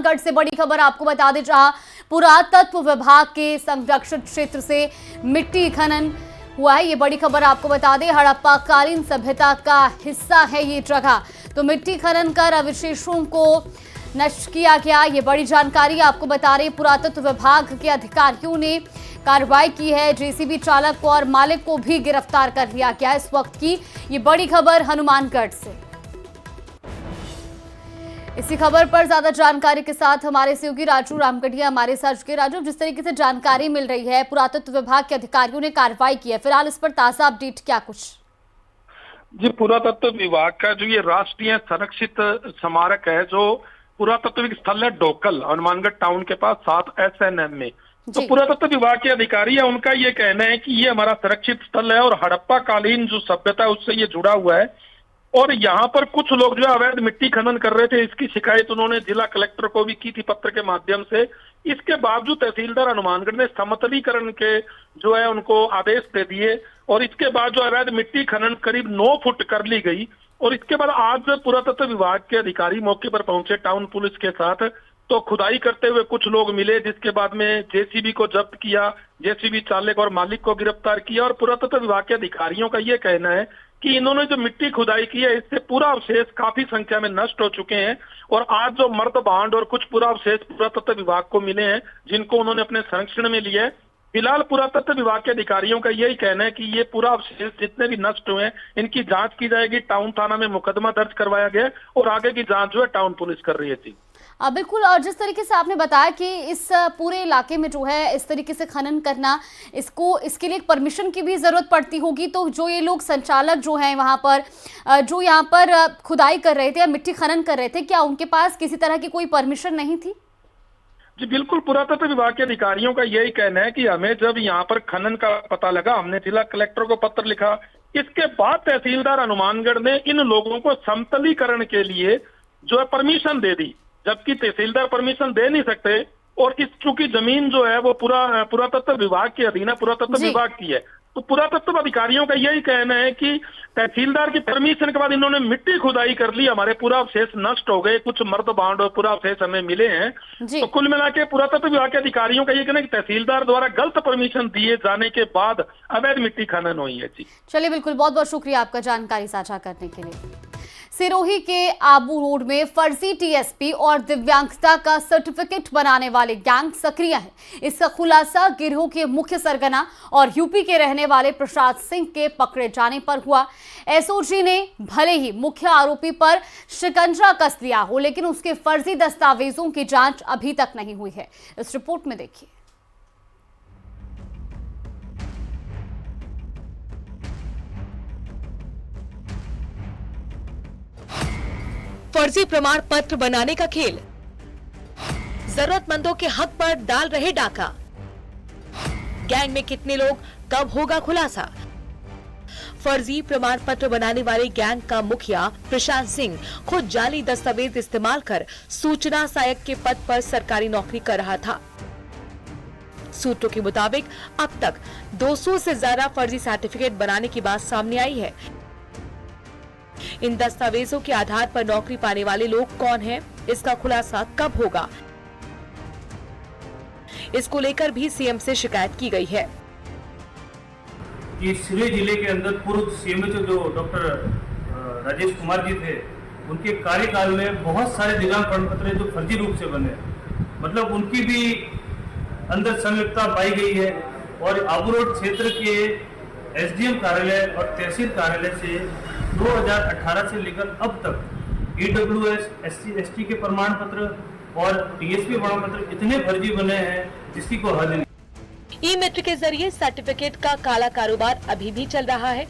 हनुमानगढ़ से बड़ी खबर आपको बता दें, जहां पुरातत्व विभाग के संरक्षित क्षेत्र से मिट्टी खनन हुआ है। ये बड़ी खबर आपको बता दें, हड़प्पा कालीन सभ्यता का हिस्सा है ये जगह। तो मिट्टी खनन कर अवशेषों को नष्ट किया गया। ये बड़ी जानकारी आपको बता रहे पुरातत्व विभाग के अधिकारियों ने कार्रवाई की है। जेसीबी चालक और मालिक को भी गिरफ्तार कर लिया गया। इस वक्त की ये बड़ी खबर हनुमानगढ़ से। इसी खबर पर ज्यादा जानकारी के साथ हमारे सहयोगी राजू रामगढ़िया हमारे साथ जुड़े। राजू, जिस तरीके से जानकारी मिल रही है पुरातत्व विभाग के अधिकारियों ने कार्रवाई की है, फिलहाल इस पर ताजा अपडेट क्या कुछ? जी, पुरातत्व विभाग का जो ये राष्ट्रीय संरक्षित स्मारक है, जो पुरातत्विक स्थल है डोकल, हनुमानगढ़ टाउन के पास 7 SNM में। तो पुरातत्व विभाग के अधिकारी है, उनका ये कहना है कि ये हमारा संरक्षित स्थल है और हड़प्पा कालीन जो सभ्यता है उससे ये जुड़ा हुआ है। और यहाँ पर कुछ लोग जो है अवैध मिट्टी खनन कर रहे थे, इसकी शिकायत उन्होंने जिला कलेक्टर को भी की थी पत्र के माध्यम से। इसके बावजूद तहसीलदार हनुमानगढ़ ने समतलीकरण के जो है उनको आदेश दे दिए और इसके बाद जो अवैध मिट्टी खनन करीब 9 फुट कर ली गई। और इसके बाद आज पुरातत्व विभाग के अधिकारी मौके पर पहुंचे टाउन पुलिस के साथ, तो खुदाई करते हुए कुछ लोग मिले, जिसके बाद में जेसीबी को जब्त किया, जेसीबी चालक और मालिक को गिरफ्तार किया। और पुरातत्व विभाग के अधिकारियों का ये कहना है कि इन्होंने जो मिट्टी खुदाई की है इससे पूरा अवशेष काफी संख्या में नष्ट हो चुके हैं। और आज जो मर्द भांड और कुछ पूरा अवशेष पुरातत्व विभाग को मिले हैं, जिनको उन्होंने अपने संरक्षण में लिया है। फिलहाल पुरातत्व विभाग के अधिकारियों का यही कहना है कि ये पूरा अवशेष जितने भी नष्ट हुए हैं इनकी जांच की जाएगी। टाउन थाना में मुकदमा दर्ज करवाया गया और आगे की जांच जो है टाउन पुलिस कर रही है। जी बिल्कुल। और जिस तरीके से आपने बताया कि इस पूरे इलाके में जो है इस तरीके से खनन करना, इसके लिए एक परमिशन की भी जरूरत पड़ती होगी। तो जो ये लोग संचालक जो हैं वहां पर, जो यहाँ पर खुदाई कर रहे थे या मिट्टी खनन कर रहे थे, क्या उनके पास किसी तरह की कोई परमिशन नहीं थी? जी बिल्कुल, पुरातत्व विभाग के अधिकारियों का यही कहना है कि हमें जब यहाँ पर खनन का पता लगा, हमने जिला कलेक्टर को पत्र लिखा। इसके बाद तहसीलदार हनुमानगढ़ ने इन लोगों को समतलीकरण के लिए जो है परमिशन दे दी, जबकि तहसीलदार परमिशन दे नहीं सकते। और इस चूंकि जमीन जो है वो पुरातत्व विभाग के अधीन है, पुरातत्व विभाग की है, तो पुरातत्व अधिकारियों का यही कहना है कि तहसीलदार की परमिशन के बाद इन्होंने मिट्टी खुदाई कर ली, हमारे पूरा अवशेष नष्ट हो गए, कुछ मर्द बांड और पूरा अवशेष हमें मिले हैं। तो कुल मिला के पुरातत्व विभाग के अधिकारियों का ये कहना है कि तहसीलदार द्वारा गलत परमिशन दिए जाने के बाद अवैध मिट्टी खनन हुई है। जी चलिए, बिल्कुल, बहुत बहुत शुक्रिया आपका जानकारी साझा करने के लिए। सिरोही के आबू रोड में फर्जी टीएसपी और दिव्यांगता का सर्टिफिकेट बनाने वाले गैंग सक्रिय है। इसका खुलासा गिरोह के मुख्य सरगना और यूपी के रहने वाले प्रसाद सिंह के पकड़े जाने पर हुआ। एसओजी ने भले ही मुख्य आरोपी पर शिकंजा कस लिया हो, लेकिन उसके फर्जी दस्तावेजों की जांच अभी तक नहीं हुई है। इस रिपोर्ट में देखिए। फर्जी प्रमाण पत्र बनाने का खेल, जरूरतमंदों के हक पर डाल रहे डाका। गैंग में कितने लोग, कब होगा खुलासा? फर्जी प्रमाण पत्र बनाने वाले गैंग का मुखिया प्रशांत सिंह खुद जाली दस्तावेज इस्तेमाल कर सूचना सहायक के पद पर सरकारी नौकरी कर रहा था। सूत्रों के मुताबिक अब तक 200 से ज्यादा फर्जी सर्टिफिकेट बनाने की बात सामने आई है। इन दस्तावेजों के आधार पर नौकरी पाने वाले लोग कौन हैं, इसका खुलासा कब होगा, इसको लेकर भी सीएम से शिकायत की गई है। ये सिरोही जिले के अंदर पूर्व सीएमएचओ जो डॉक्टर राजेश कुमार जी थे, उनके कार्यकाल में बहुत सारे दिव्यांग प्रमाण पत्र जो फर्जी रूप से बने, मतलब उनकी भी अंदर संलिप्तता पाई गई है। और आबू रोड क्षेत्र के एसडीएम कार्यालय और तहसील कार्यालय से 2018 से लेकर अब तक ईडब्ल्यूएस, एससी, एसटी के प्रमाण पत्र और टीएसपी प्रमाण पत्र इतने फर्जी बने हैं जिसकी कोई हद नहीं। ई मित्र के जरिए सर्टिफिकेट का काला कारोबार अभी भी चल रहा है,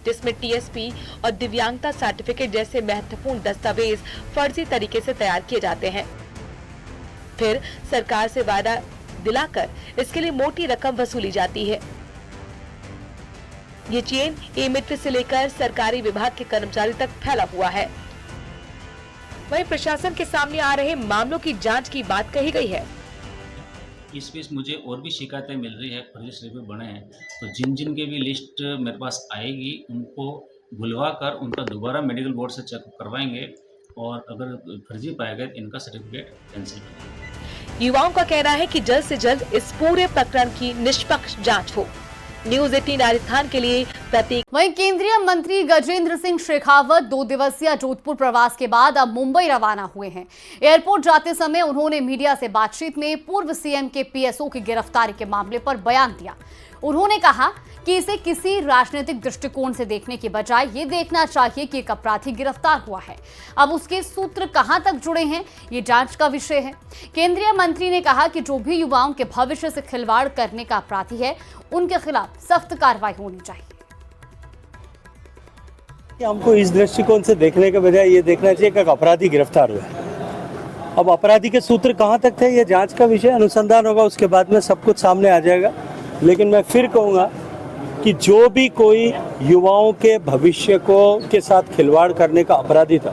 जिसमें टीएसपी और दिव्यांगता सर्टिफिकेट जैसे महत्वपूर्ण दस्तावेज फर्जी तरीके से तैयार किए जाते हैं। फिर सरकार से वादा दिलाकर इसके लिए मोटी रकम वसूली जाती है। ये चेन ई मित्र से लेकर सरकारी विभाग के कर्मचारी तक फैला हुआ है। वहीं प्रशासन के सामने आ रहे मामलों की जांच की बात कही गई है। इस बीच मुझे और भी शिकायतें मिल रही है, फर्जी सर्टिफिकेट बने हैं, तो जिन जिन के भी लिस्ट मेरे पास आएगी उनको बुलवा कर उनका दोबारा मेडिकल बोर्ड से चेकअप करवाएंगे और अगर फर्जी पाया गया तो इनका सर्टिफिकेट कैंसिल करेंगे। युवाओं का कहना है कि जल्द से जल्द इस पूरे प्रकरण की निष्पक्ष जांच हो। न्यूज 18 राजस्थान के लिए प्रतीक। वहीं केंद्रीय मंत्री गजेंद्र सिंह शेखावत 2 दिवसीय जोधपुर प्रवास के बाद अब मुंबई रवाना हुए हैं। एयरपोर्ट जाते समय उन्होंने मीडिया से बातचीत में पूर्व सीएम के पीएसओ की गिरफ्तारी के मामले पर बयान दिया। उन्होंने कहा कि इसे किसी राजनीतिक दृष्टिकोण से देखने की बजाय ये देखना चाहिए कि एक अपराधी गिरफ्तार हुआ है। अब उसके सूत्र कहां तक जुड़े हैं, ये जांच का विषय है। केंद्रीय मंत्री ने कहा कि जो भी युवाओं के भविष्य से खिलवाड़ करने का अपराधी है, उनके खिलाफ सख्त कार्रवाई होनी चाहिए। हमको इस दृष्टिकोण से देखने के बजाय ये देखना चाहिए कि एक अपराधी गिरफ्तार हुआ है। अब अपराधी के सूत्र कहां तक थे, ये जांच का विषय, अनुसंधान होगा, उसके बाद में सब कुछ सामने आ जाएगा। लेकिन मैं फिर कहूँगा कि जो भी कोई युवाओं के भविष्य को के साथ खिलवाड़ करने का अपराधी था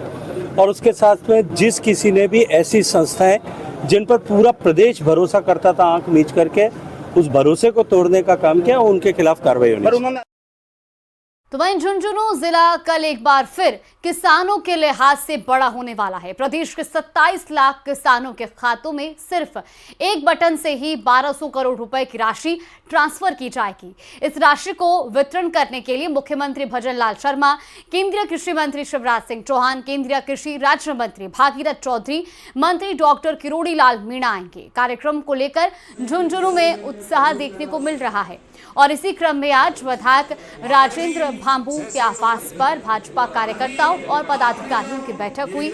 और उसके साथ में जिस किसी ने भी ऐसी संस्थाएं जिन पर पूरा प्रदेश भरोसा करता था आंख मीच करके उस भरोसे को तोड़ने का काम किया, उनके खिलाफ कार्रवाई होनी चाहिए। तो वहीं झुंझुनू जिला कल एक बार फिर किसानों के लिहाज से बड़ा होने वाला है। प्रदेश के 27 लाख किसानों के खातों में सिर्फ एक बटन से ही 1200 करोड़ रुपए की राशि ट्रांसफर की जाएगी। इस राशि को वितरण करने के लिए मुख्यमंत्री भजन लाल शर्मा, केंद्रीय कृषि मंत्री शिवराज सिंह चौहान, केंद्रीय कृषि राज्य मंत्री भागीरथ चौधरी, मंत्री डॉक्टर किरोड़ी लाल मीणा आएंगे। कार्यक्रम को लेकर झुंझुनू में उत्साह देखने को मिल रहा है और इसी क्रम में आज विधायक राजेंद्र भांबू के आवास पर भाजपा कार्यकर्ताओं और पदाधिकारियों की बैठक हुई,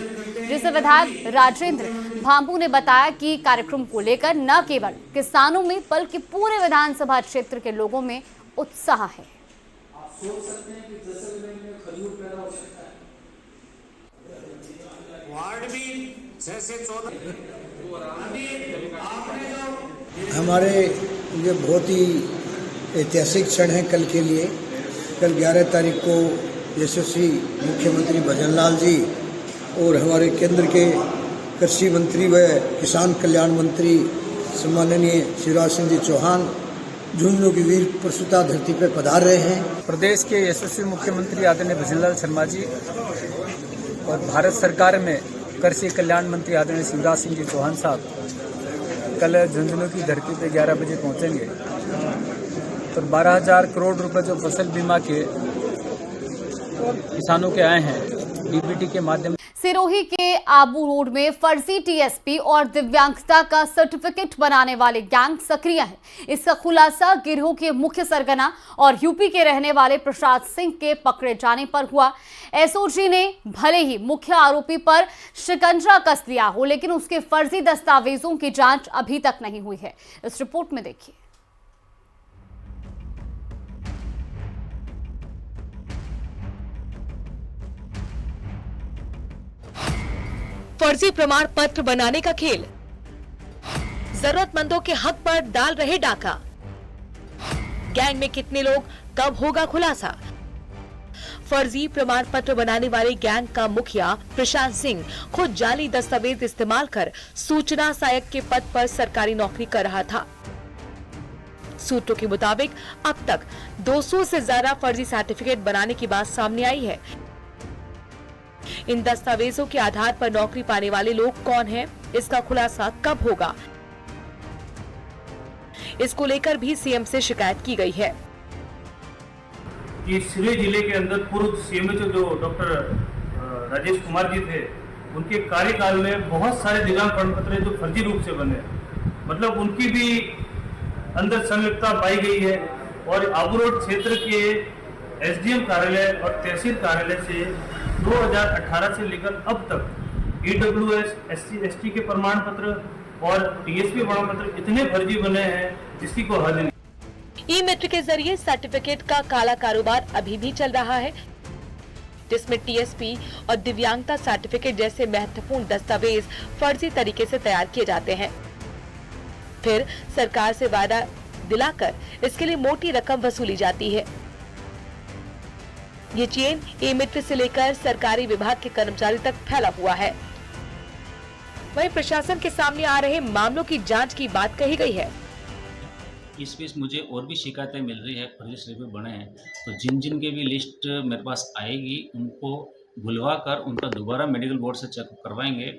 जिसे विधायक राजेंद्र भांबू ने बताया कि कार्यक्रम को लेकर न केवल किसानों में बल्कि पूरे विधानसभा क्षेत्र के लोगों में उत्साह है। हमारे ये बहुत ही ऐतिहासिक क्षण है कल के लिए। कल 11 तारीख को यशस्वी मुख्यमंत्री भजन लाल जी और हमारे केंद्र के कृषि मंत्री व किसान कल्याण मंत्री सम्माननीय शिवराज सिंह जी चौहान झुंझुनू की वीर प्रसूता धरती पर पधार रहे हैं। प्रदेश के यशस्वी मुख्यमंत्री आदरणीय भजन लाल शर्मा जी और भारत सरकार में कृषि कल्याण मंत्री आदरणीय शिवराज सिंह जी चौहान साहब कल झुंझुनू की धरती पर 11 बजे पहुंचेंगे। तो 12,000 करोड़ रुपए जो फसल बीमा के किसानों के आए हैं डीबीटी के माध्यम। सिरोही के आबू रोड में फर्जी टीएसपी और दिव्यांगता का सर्टिफिकेट बनाने वाले गैंग सक्रिय है। इसका खुलासा गिरोह के मुख्य सरगना और यूपी के रहने वाले प्रसाद सिंह के पकड़े जाने पर हुआ। एसओजी ने भले ही मुख्य आरोपी पर शिकंजा कस लिया हो, लेकिन उसके फर्जी दस्तावेजों की जांच अभी तक नहीं हुई है। इस रिपोर्ट में देखिए। फर्जी प्रमाण पत्र बनाने का खेल, जरूरतमंदों के हक पर डाल रहे डाका। गैंग में कितने लोग, कब होगा खुलासा। फर्जी प्रमाण पत्र बनाने वाले गैंग का मुखिया प्रशांत सिंह खुद जाली दस्तावेज इस्तेमाल कर सूचना सहायक के पद पर सरकारी नौकरी कर रहा था। सूत्रों के मुताबिक अब तक 200 से ज्यादा फर्जी सर्टिफिकेट बनाने की बात सामने आई है। इन दस्तावेजों के आधार पर नौकरी पाने वाले लोग कौन हैं, इसका खुलासा कब होगा, इसको लेकर भी सीएम से शिकायत की गई है। कि सिरोही जिले के अंदर पूर्व सीएमएचओ जो डॉक्टर राजेश कुमार जी थे, उनके कार्यकाल में बहुत सारे दिव्यांग प्रमाण पत्र जो फर्जी रूप से बने, मतलब उनकी भी अंदर संलिप्तता पाई गई है। और आबू रोड क्षेत्र के एसडीएम कार्यालय और तहसील कार्यालय से 2018 से लेकर अब तक ईडब्ल्यूएस, एससी, एसटी के प्रमाण पत्र और टीएसपी प्रमाण पत्र इतने फर्जी बने हैं जिसकी कोई हद नहीं। ई मित्र के जरिए सर्टिफिकेट का काला कारोबार अभी भी चल रहा है, जिसमें टीएसपी और दिव्यांगता सर्टिफिकेट जैसे महत्वपूर्ण दस्तावेज फर्जी तरीके से तैयार किए जाते हैं। फिर सरकार से वादा दिलाकर इसके लिए मोटी रकम वसूली जाती है। ये चेन ई मित्र से लेकर सरकारी विभाग के कर्मचारी तक फैला हुआ है। वहीं प्रशासन के सामने आ रहे मामलों की जांच की बात कही गई है। इस बीच मुझे और भी शिकायतें मिल रही है, फर्जी सर्टिफिकेट बने हैं, तो जिन जिन के भी लिस्ट मेरे पास आएगी उनको बुलवा कर उनका दोबारा मेडिकल बोर्ड से चेकअप करवाएंगे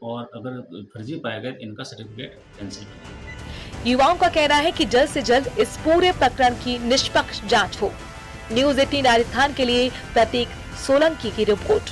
और अगर फर्जी पाया गया तो इनका सर्टिफिकेट कैंसिल करेंगे। युवाओं का कहना है कि जल्द से जल्द इस पूरे प्रकरण की निष्पक्ष जांच हो। न्यूज़ 18 राजस्थान के लिए प्रतीक सोलंकी की रिपोर्ट।